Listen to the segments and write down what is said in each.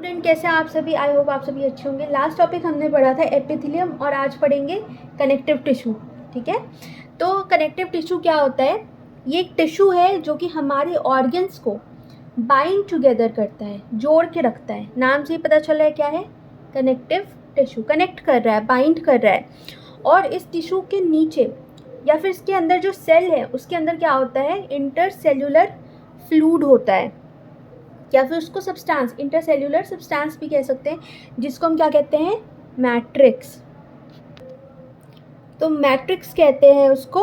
Student, कैसे हैं आप सभी। आई होप आप सभी अच्छे होंगे। लास्ट टॉपिक हमने पढ़ा था एपिथेलियम और आज पढ़ेंगे कनेक्टिव टिश्यू। ठीक है, तो कनेक्टिव टिश्यू क्या होता है? ये एक टिश्यू है जो कि हमारे ऑर्गन्स को बाइंड टुगेदर करता है, जोड़ के रखता है। नाम से ही पता चल रहा है क्या है, कनेक्टिव टिश्यू। कनेक्ट कर रहा है, बाइंड कर रहा है। और इस टिश्यू के नीचे या फिर इसके अंदर जो सेल है उसके अंदर क्या होता है, इंटरसेल्यूलर फ्लूइड होता है, या फिर उसको सब्सटेंस, इंटरसेल्यूलर सब्सटेंस भी कह सकते हैं, जिसको हम क्या कहते हैं, मैट्रिक्स। तो मैट्रिक्स कहते हैं उसको।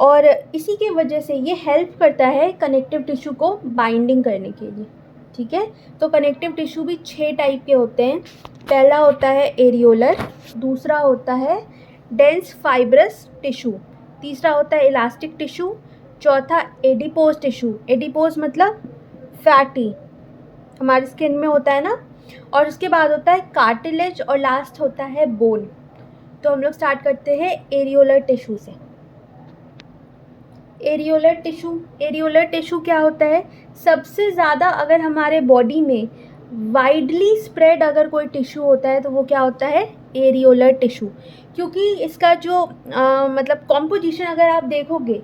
और इसी के वजह से ये हेल्प करता है कनेक्टिव टिश्यू को बाइंडिंग करने के लिए। ठीक है, तो कनेक्टिव टिश्यू भी 6 टाइप के होते हैं। पहला होता है एरियोलर, दूसरा होता है डेंस फाइब्रस टिश्यू, तीसरा होता है इलास्टिक टिश्यू, चौथा एडिपोज टिश्यू। एडिपोज मतलब फैटी, हमारी स्किन में होता है ना। और उसके बाद होता है कार्टिलेज और लास्ट होता है बोन। तो हम लोग स्टार्ट करते हैं एरियोलर टिश्यू से। एरियोलर टिश्यू, एरियोलर टिश्यू क्या होता है? सबसे ज़्यादा अगर हमारे बॉडी में वाइडली स्प्रेड अगर कोई टिश्यू होता है तो वो क्या होता है, एरियोलर टिश्यू। क्योंकि इसका जो मतलब कॉम्पोजिशन अगर आप देखोगे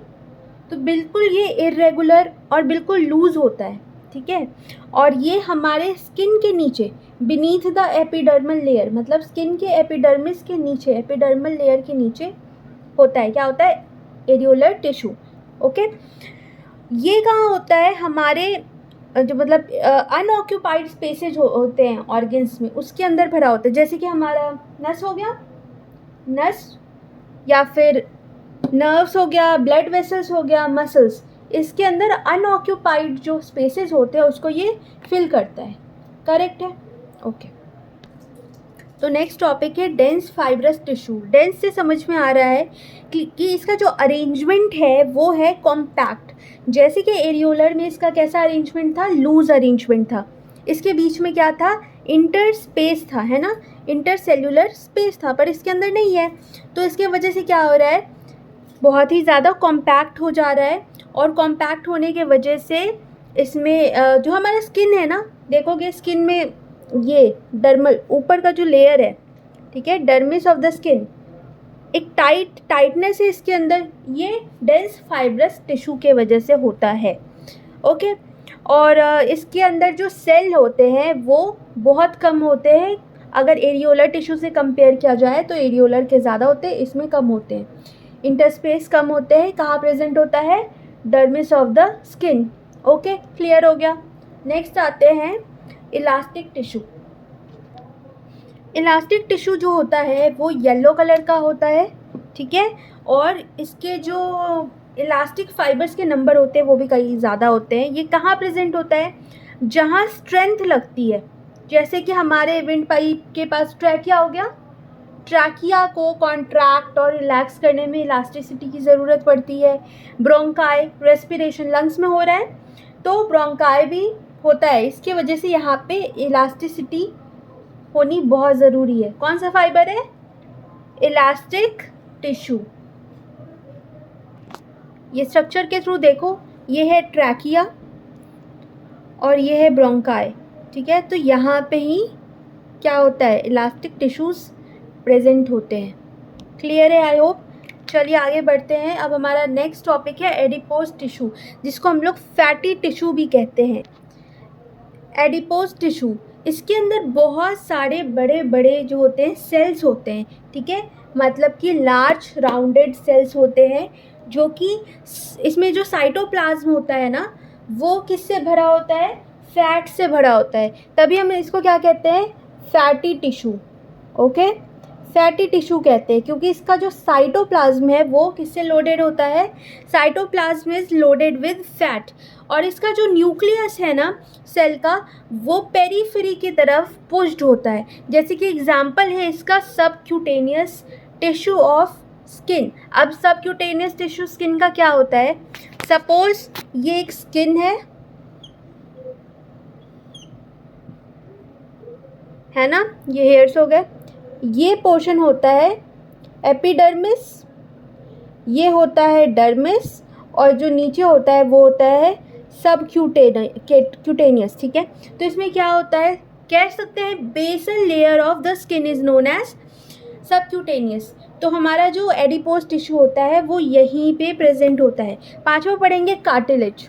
तो बिल्कुल ये इरेगुलर और बिल्कुल लूज़ होता है। ठीक है, और ये हमारे स्किन के नीचे बीनीथ द एपिडर्मल लेयर, मतलब स्किन के एपिडर्मिस के नीचे, एपिडर्मल लेयर के नीचे होता है। क्या होता है, एरियोलर टिश्यू। ओके, ये कहाँ होता है, हमारे जो मतलब अनऑक्यूपाइड स्पेसेज होते हैं ऑर्गन्स में, उसके अंदर भरा होता है। जैसे कि हमारा नस हो गया, नस, या फिर नर्व्स हो गया, ब्लड वेसल्स हो गया, मसल्स, इसके अंदर अनऑक्यूपाइड जो स्पेसेस होते हैं उसको ये फिल करता है। करेक्ट है? ओके, तो नेक्स्ट टॉपिक है डेंस फाइब्रस टिश्यू। डेंस से समझ में आ रहा है कि इसका जो अरेंजमेंट है वो है कॉम्पैक्ट। जैसे कि एरियोलर में इसका कैसा अरेंजमेंट था, लूज अरेंजमेंट था। इसके बीच में क्या था, इंटर स्पेस था, है ना, इंटरसेल्यूलर स्पेस था, पर इसके अंदर नहीं है। तो इसके वजह से क्या हो रहा है, बहुत ही ज़्यादा कॉम्पैक्ट हो जा रहा है। और कॉम्पैक्ट होने के वजह से इसमें जो हमारा स्किन है ना, देखोगे स्किन में ये डर्मल ऊपर का जो लेयर है, ठीक है, डर्मिस ऑफ द स्किन, एक टाइटनेस है इसके अंदर, ये डेंस फाइब्रस टिश्यू के वजह से होता है। ओके, और इसके अंदर जो सेल होते हैं वो बहुत कम होते हैं। अगर एरियोलर टिश्यू से कंपेयर किया जाए तो एरियोलर के ज़्यादा होते हैं, इसमें कम होते हैं। इंटरस्पेस कम होते हैं। कहाँ प्रेजेंट होता है, dermis of the skin. Okay, clear हो गया। नेक्स्ट आते हैं इलास्टिक टिश्यू। इलास्टिक टिश्यू जो होता है वो येलो कलर का होता है। ठीक है, और इसके जो इलास्टिक फाइबर्स के नंबर होते हैं वो भी कई ज़्यादा होते हैं। ये कहाँ प्रेजेंट होता है, जहाँ स्ट्रेंथ लगती है। जैसे कि हमारे विंड पाइप के पास ट्रैकिया हो गया, ट्रैकिया को कॉन्ट्रैक्ट और रिलैक्स करने में इलास्टिसिटी की ज़रूरत पड़ती है। ब्रोंकाई, रेस्पिरेशन लंग्स में हो रहा है तो ब्रोंकाई भी होता है। इसकी वजह से यहाँ पे इलास्टिसिटी होनी बहुत ज़रूरी है। कौन सा फाइबर है, इलास्टिक टिश्यू। ये स्ट्रक्चर के थ्रू देखो, ये है ट्रैकिया और ये है ब्रोंकाई। ठीक है, तो यहाँ पे ही क्या होता है, इलास्टिक टिश्यूज़ प्रेजेंट होते हैं। क्लियर है, आई होप। चलिए आगे बढ़ते हैं। अब हमारा नेक्स्ट टॉपिक है एडिपोज टिश्यू, जिसको हम लोग फैटी टिश्यू भी कहते हैं। एडिपोज टिश्यू, इसके अंदर बहुत सारे बड़े बड़े जो होते हैं सेल्स होते हैं। ठीक है, मतलब कि लार्ज राउंडेड सेल्स होते हैं, जो कि इसमें जो साइटोप्लाज्म होता है ना, वो किससे भरा होता है, फैट से भरा होता है। तभी हम इसको क्या कहते हैं, fatty tissue. Okay, fatty tissue कहते हैं, क्योंकि इसका जो साइटोप्लाज्म है वो किससे लोडेड होता है, cytoplasm is loaded with fat. और इसका जो न्यूक्लियस है ना सेल का, वो पेरीफेरी की तरफ पुश्ड होता है। जैसे कि एग्जांपल है इसका सबक्यूटेनियस टिश्यू ऑफ स्किन। अब सबक्यूटेनियस टिश्यू स्किन का क्या होता है, सपोज ये एक स्किन है ना, ये हेयर्स हो गए, ये पोर्शन होता है एपिडर्मिस, ये होता है डर्मिस, और जो नीचे होता है वो होता है सबक्यूटेनियस। ठीक है, तो इसमें क्या होता है, कह सकते हैं basal layer of the skin is known as subcutaneous. तो हमारा जो एडिपोज टिश्यू होता है वो यहीं पे प्रेजेंट होता है। पांचवा पढ़ेंगे कार्टिलेज,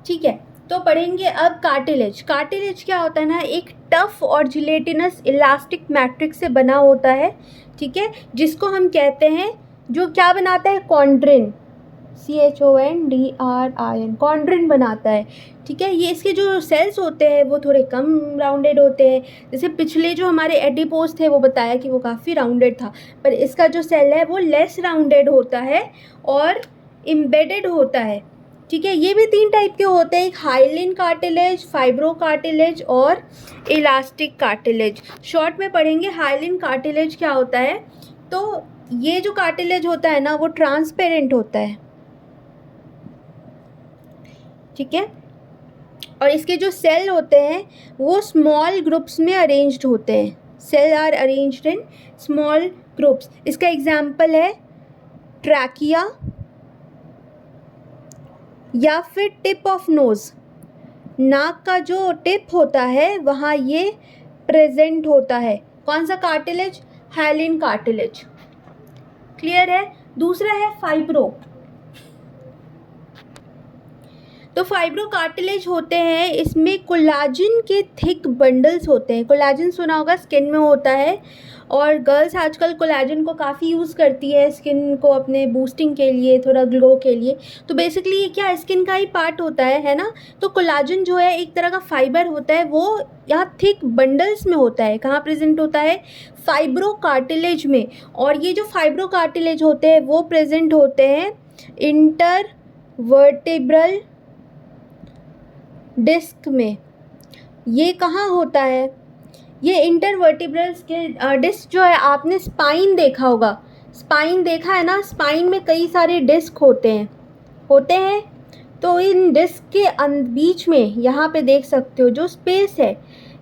ठीक है। तो पढ़ेंगे अब कार्टिलेज। कार्टिलेज क्या होता है ना, एक टफ और जिलेटिनस इलास्टिक मैट्रिक्स से बना होता है, ठीक है, जिसको हम कहते हैं, जो क्या बनाता है, कॉन्ड्रिन, CHONDRIN, कॉन्ड्रिन बनाता है, ठीक है। ये इसके जो सेल्स होते हैं वो थोड़े कम राउंडेड होते हैं। जैसे पिछले जो हमारे एडिपोज थे वो बताया कि वो काफ़ी राउंडेड था, पर इसका जो सेल है वो लेस राउंडेड होता है और एम्बेडेड होता है, ठीक है। ये भी 3 टाइप के होते हैं, एक हाइलिन कार्टिलेज, फाइब्रो कार्टिलेज और इलास्टिक कार्टिलेज। शॉर्ट में पढ़ेंगे हाइलिन कार्टिलेज क्या होता है। तो ये जो कार्टिलेज होता है ना वो ट्रांसपेरेंट होता है, ठीक है, और इसके जो सेल होते हैं वो स्मॉल ग्रुप्स में अरेंज्ड होते हैं। Cell are arranged in small groups. इसका एग्जाम्पल है ट्रैकिया या फिर टिप ऑफ नोज़, नाक का जो टिप होता है वहाँ ये प्रेजेंट होता है। कौन सा कार्टिलेज, हाइलिन कार्टिलेज, क्लियर है। दूसरा है फाइब्रो। तो फाइब्रो कार्टिलेज होते हैं, इसमें कोलाजन के थिक बंडल्स होते हैं। कोलाजन सुना होगा, स्किन में होता है, और गर्ल्स आजकल कोलाजन को काफ़ी यूज़ करती है स्किन को अपने बूस्टिंग के लिए, थोड़ा ग्लो के लिए। तो बेसिकली ये क्या स्किन का ही पार्ट होता है ना। तो कोलाजन जो है एक तरह का फाइबर होता है, वो यहाँ थिक बंडल्स में होता है। कहाँ प्रेजेंट होता है, फाइब्रो कार्टिलेज में। और ये जो फाइब्रो कार्टिलेज होते हैं वो प्रेजेंट होते हैं इंटरवर्टिब्रल डिस्क में। ये कहाँ होता है, ये इंटरवर्टिब्रल के डिस्क जो है, आपने स्पाइन देखा होगा, स्पाइन देखा है ना, स्पाइन में कई सारे डिस्क होते हैं। तो इन डिस्क के बीच में यहाँ पे देख सकते हो जो स्पेस है,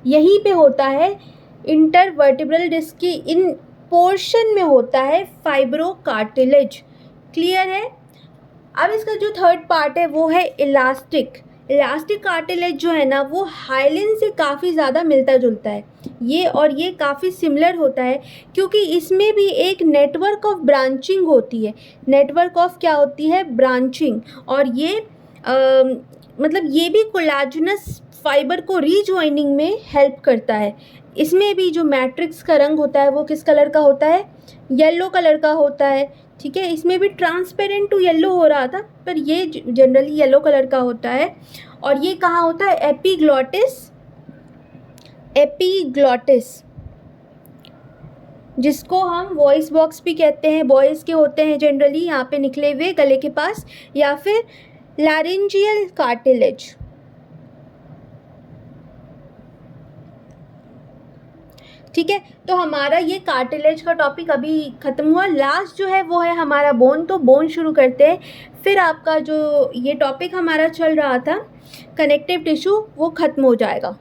यहीं पे होता है इंटरवर्टिब्रल डिस्क की इन पोर्शन में होता है फाइब्रो कार्टिलेज, क्लियर है। अब इसका जो थर्ड पार्ट है वो है इलास्टिक। इलास्टिक कार्टिलेज जो है ना वो हाइलिन से काफ़ी ज़्यादा मिलता जुलता है, ये काफ़ी सिमिलर होता है, क्योंकि इसमें भी एक नेटवर्क ऑफ ब्रांचिंग होती है। नेटवर्क ऑफ क्या होती है, ब्रांचिंग। और ये मतलब ये भी कोलाजनस फाइबर को रीजॉइनिंग में हेल्प करता है। इसमें भी जो मैट्रिक्स का रंग होता है वो किस कलर का होता है, येलो कलर का होता है, ठीक है। इसमें भी ट्रांसपेरेंट टू येलो हो रहा था, पर ये जनरली येलो कलर का होता है। और ये कहाँ होता है, एपीग्लॉटिस, जिसको हम वॉइस बॉक्स भी कहते हैं, बॉयज़ के होते हैं जनरली, यहाँ पे निकले हुए गले के पास, या फिर लैरिंजियल कार्टिलेज। ठीक है, तो हमारा ये कार्टिलेज का टॉपिक अभी ख़त्म हुआ। लास्ट जो है वो है हमारा बोन। तो बोन शुरू करते हैं, फिर आपका जो ये टॉपिक हमारा चल रहा था कनेक्टिव टिश्यू वो ख़त्म हो जाएगा।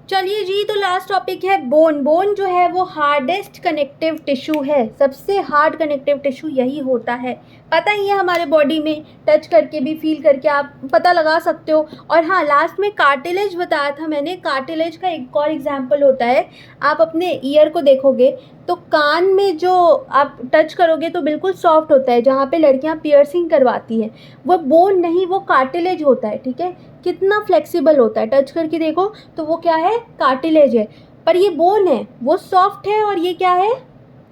चलिए जी, तो लास्ट टॉपिक है बोन। बोन जो है वो हार्डेस्ट कनेक्टिव टिश्यू है, सबसे हार्ड कनेक्टिव टिश्यू यही होता है। पता ही है, हमारे बॉडी में टच करके भी, फील करके आप पता लगा सकते हो। और हाँ, लास्ट में कार्टिलेज बताया था मैंने। कार्टिलेज का एक और एग्जांपल होता है, आप अपने ईयर को देखोगे तो कान में जो आप टच करोगे तो बिल्कुल सॉफ्ट होता है, जहाँ पे लड़कियाँ पियर्सिंग करवाती हैं, वो बोन नहीं, वो कार्टिलेज होता है, ठीक है। कितना फ्लेक्सिबल होता है, टच करके देखो तो वो क्या है, कार्टिलेज है। पर ये बोन है, वो सॉफ्ट है, और ये क्या है,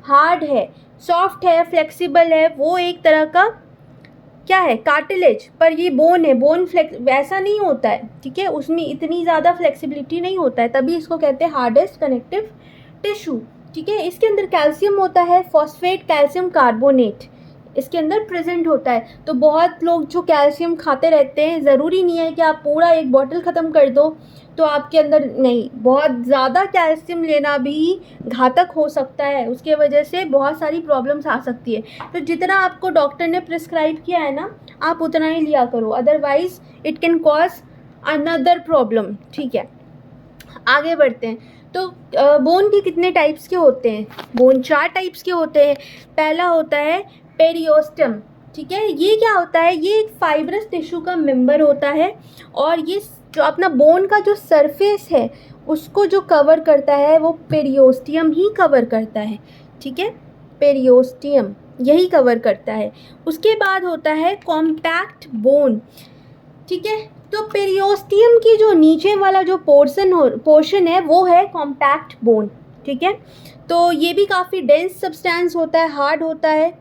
हार्ड है। सॉफ्ट है, फ्लेक्सिबल है, वो एक तरह का क्या है, कार्टिलेज। पर ये बोन है, बोन वैसा नहीं होता है, ठीक है, उसमें इतनी ज़्यादा फ्लेक्सिबिलिटी नहीं होता है, तभी इसको कहते हैं हार्डेस्ट कनेक्टिव टिश्यू, ठीक है। इसके अंदर कैल्शियम होता है, फॉस्फेट कैल्शियम कार्बोनेट इसके अंदर प्रेजेंट होता है। तो बहुत लोग जो कैल्शियम खाते रहते हैं, ज़रूरी नहीं है कि आप पूरा एक बॉटल ख़त्म कर दो तो आपके अंदर, नहीं, बहुत ज़्यादा कैल्शियम लेना भी घातक हो सकता है, उसके वजह से बहुत सारी प्रॉब्लम्स आ सकती है। तो जितना आपको डॉक्टर ने प्रिस्क्राइब किया है ना, आप उतना ही लिया करो, otherwise it can cause another problem, ठीक है। आगे बढ़ते हैं। तो बोन के कितने टाइप्स के होते हैं, बोन 4 टाइप्स के होते हैं। पहला होता है पेरियोस्टम, ठीक है। ये क्या होता है, ये एक फाइब्रस टिश्यू का मेंबर होता है और ये जो अपना बोन का जो सरफेस है उसको जो कवर करता है वो पेरियोस्टियम ही कवर करता है। ठीक है, पेरियोस्टियम यही कवर करता है। उसके बाद होता है कॉम्पैक्ट बोन। ठीक है, तो पेरियोस्टियम की जो नीचे वाला जो पोर्शन है वो है कॉम्पैक्ट बोन। ठीक है, तो ये भी काफ़ी डेंस सब्सटेंस होता है, हार्ड होता है।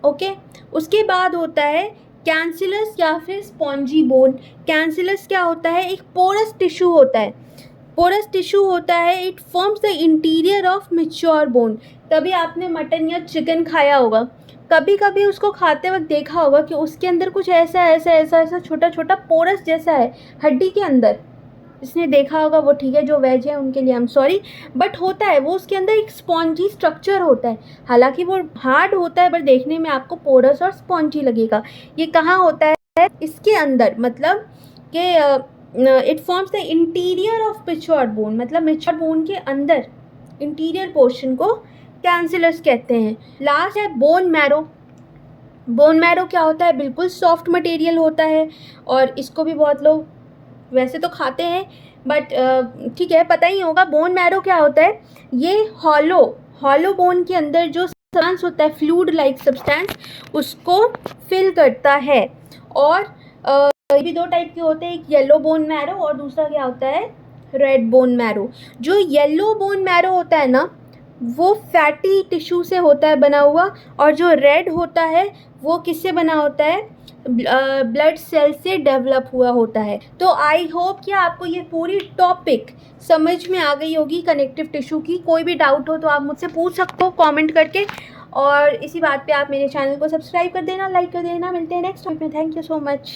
ओके, उसके बाद होता है कैंसिलस या फिर स्पॉन्जी बोन। कैंसिलस क्या होता है, एक पोरस टिश्यू होता है। पोरस टिश्यू होता है, it forms the interior of mature bone. कभी आपने मटन या चिकन खाया होगा, कभी कभी उसको खाते वक्त देखा होगा कि उसके अंदर कुछ ऐसा ऐसा ऐसा ऐसा छोटा छोटा पोरस जैसा है हड्डी के अंदर। जिसने देखा होगा वो ठीक है, जो वेज है उनके लिए आई एम सॉरी, बट होता है वो, उसके अंदर एक स्पॉन्जी स्ट्रक्चर होता है। हालांकि वो हार्ड होता है, बट देखने में आपको पोरस और स्पॉन्जी लगेगा। ये कहाँ होता है, इसके अंदर, मतलब कि it forms the interior of mature bone, मतलब मैच्योर बोन के अंदर इंटीरियर पोर्शन को कैंसिलस कहते हैं। लास्ट है बोन मैरो। बोन मैरो क्या होता है, बिल्कुल सॉफ्ट मटेरियल होता है और इसको भी बहुत लोग वैसे तो खाते हैं, बट ठीक है, पता ही होगा बोन मैरो क्या होता है। ये हॉलो बोन के अंदर जो सब्सटेंस होता है, फ्लूइड लाइक सब्सटेंस, उसको फिल करता है। और ये भी दो टाइप के होते हैं, एक येलो बोन मैरो और दूसरा क्या होता है, रेड बोन मैरो। जो येलो बोन मैरो होता है ना, वो फैटी टिश्यू से होता है बना हुआ, और जो रेड होता है वो किससे बना होता है, ब्लड सेल से डेवलप हुआ होता है। तो आई होप कि आपको ये पूरी टॉपिक समझ में आ गई होगी कनेक्टिव टिश्यू की। कोई भी डाउट हो तो आप मुझसे पूछ सकते हो कमेंट करके, और इसी बात पे आप मेरे चैनल को सब्सक्राइब कर देना, लाइक कर देना। मिलते हैं नेक्स्ट टॉपिक में। Thank you so much.